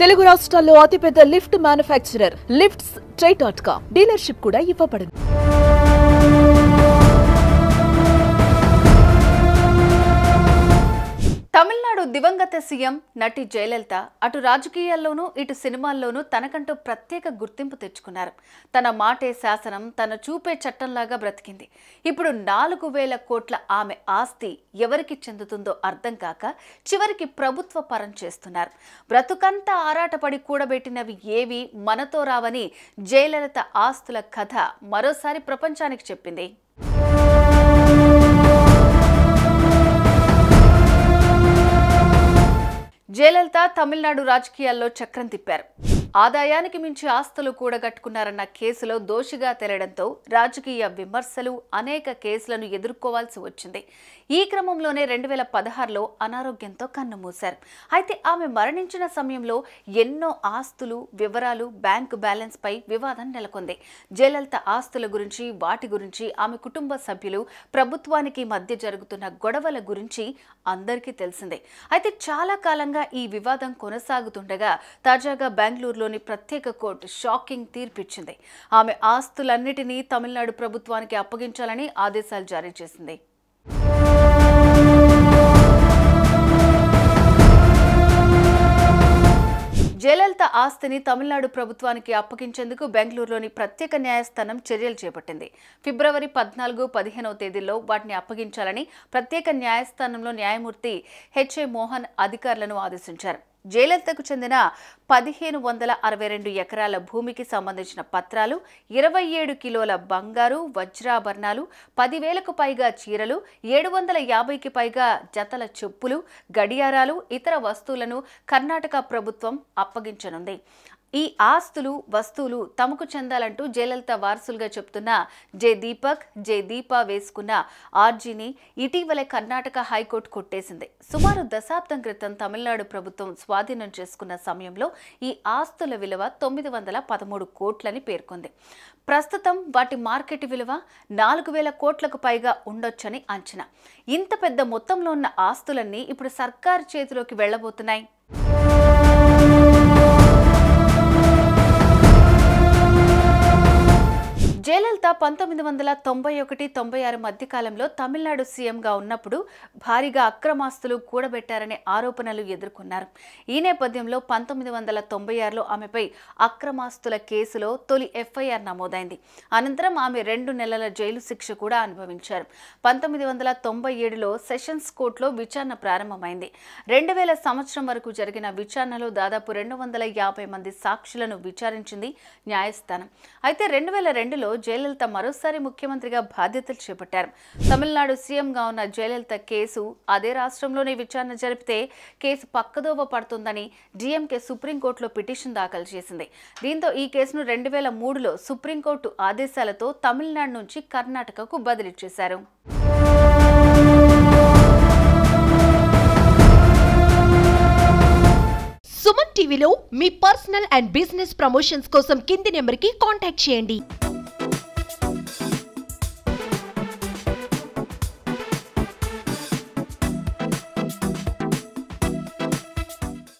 తెలుగు రాష్ట్రాల్లో అతిపెద్ద lift manufacturer lifts ట్రై.com dealership కూడా ఇవ్వబడింది. తమిళనాడు దివంగత సీఎం నటి జయలలిత అటు రాజకీయాల్లోనూ ఇటు సినిమాల్లోనూ తనకంటూ ప్రత్యేక గుర్తింపు తెచ్చుకున్నారు. తన మాటే శాసనం, తన చూపే చట్టంలాగా బ్రతికింది. ఇప్పుడు 4,000 కోట్ల ఆమె ఆస్తి ఎవరికి చెందుతుందో అర్థం కాక చివరికి ప్రభుత్వ పరం చేస్తున్నారు. బ్రతుకంతా ఆరాటపడి కూడబెట్టినవి ఏవి మనతో రావని జయలలిత ఆస్తుల కథ మరోసారి ప్రపంచానికి చెప్పింది. జయలలిత తమిళనాడు రాజకీయాల్లో చక్రం తిప్పారు. ఆదాయానికి మించి ఆస్తులు కూడగట్టుకున్నారన్న కేసులో దోషిగా తేలడంతో రాజకీయ విమర్శలు, అనేక కేసులను ఎదుర్కోవాల్సి వచ్చింది. ఈ క్రమంలోనే 2016లో అనారోగ్యంతో కన్నుమూశారు. అయితే ఆమె మరణించిన సమయంలో ఎన్నో ఆస్తులు, వివరాలు, బ్యాంకు బ్యాలెన్స్ పై వివాదం నెలకొంది. జయలలిత ఆస్తుల గురించి, వాటి గురించి, ఆమె కుటుంబ సభ్యులు, ప్రభుత్వానికి మధ్య జరుగుతున్న గొడవల గురించి అందరికీ తెలిసిందే. అయితే చాలా కాలంగా ఈ వివాదం కొనసాగుతుండగా తాజాగా బెంగళూరులోని ప్రత్యేక కోర్టు షాకింగ్ తీర్పిచ్చింది. ఆమె ఆస్తులన్నిటినీ తమిళనాడు ప్రభుత్వానికి అప్పగించాలని ఆదేశాలు జారీ చేసింది. జయలలిత ఆస్తిని తమిళనాడు ప్రభుత్వానికి అప్పగించేందుకు బెంగళూరులోని ప్రత్యేక న్యాయస్థానం చర్యలు చేపట్టింది. ఫిబ్రవరి 14, 15వ తేదీల్లో వాటిని అప్పగించాలని ప్రత్యేక న్యాయస్థానంలో న్యాయమూర్తి హెచ్ఏ మోహన్ అధికారులను ఆదేశించారు. జయలలితకు చెందిన 1,562 ఎకరాల భూమికి సంబంధించిన పత్రాలు, 27 కిలోల బంగారు, వజ్రాభరణాలు, 10,000కు పైగా చీరలు, 750కి పైగా జతల చెప్పులు, గడియారాలు, ఇతర వస్తువులను కర్ణాటక ప్రభుత్వం అప్పగించనుంది. ఈ ఆస్తులు, వస్తువులు తమకు చెందాలంటూ జయలలిత వారసులుగా చెప్తున్న జె దీపక్, జె దీపా వేసుకున్న ఆర్జీని ఇటీవలే కర్ణాటక హైకోర్టు కొట్టేసింది. సుమారు దశాబ్దం క్రితం తమిళనాడు ప్రభుత్వం స్వాధీనం చేసుకున్న సమయంలో ఈ ఆస్తుల విలువ 913 కోట్లని పేర్కొంది. ప్రస్తుతం వాటి మార్కెట్ విలువ 4,000 కోట్లకు పైగా ఉండొచ్చని అంచనా. ఇంత పెద్ద మొత్తంలో ఉన్న ఆస్తులన్నీ ఇప్పుడు సర్కారు చేతిలోకి వెళ్లబోతున్నాయి. జయలలిత 1991-96 మధ్యకాలంలో తమిళనాడు సీఎంగా ఉన్నప్పుడు భారీగా అక్రమాస్తులు కూడబెట్టారనే ఆరోపణలు ఎదుర్కొన్నారు. ఈ నేపథ్యంలో 1996లో ఆమెపై అక్రమాస్తుల కేసులో తొలి ఎఫ్ఐఆర్ నమోదైంది. అనంతరం ఆమె 2 నెలల జైలు శిక్ష కూడా అనుభవించారు. 1997లో సెషన్స్ కోర్టులో విచారణ ప్రారంభమైంది. 2000 సంవత్సరం వరకు జరిగిన విచారణలో దాదాపు 250 మంది సాక్షులను విచారించింది న్యాయస్థానం. అయితే 2002లో జయలలిత మరోసారి ముఖ్యమంత్రిగా బాధ్యతలు చేపట్టారు. తమిళనాడు సీఎంగా ఉన్న జయలలిత కేసు అదే రాష్ట్రంలోనే విచారణ జరిపితే కేసు పక్కదోవ పడుతుందని డిఎంకే సుప్రీంకోర్టులో పిటిషన్ దాఖలు చేసింది. దీంతో ఈ కేసును 2003లో సుప్రీంకోర్టు ఆదేశాలతో తమిళనాడు నుంచి కర్ణాటకకు బదిలీ చేశారు. సుమన్ టీవీలో మీ పర్సనల్ అండ్ బిజినెస్ ప్రమోషన్స్ కోసం కింది నెంబర్కి కాంటాక్ట్ చేయండి.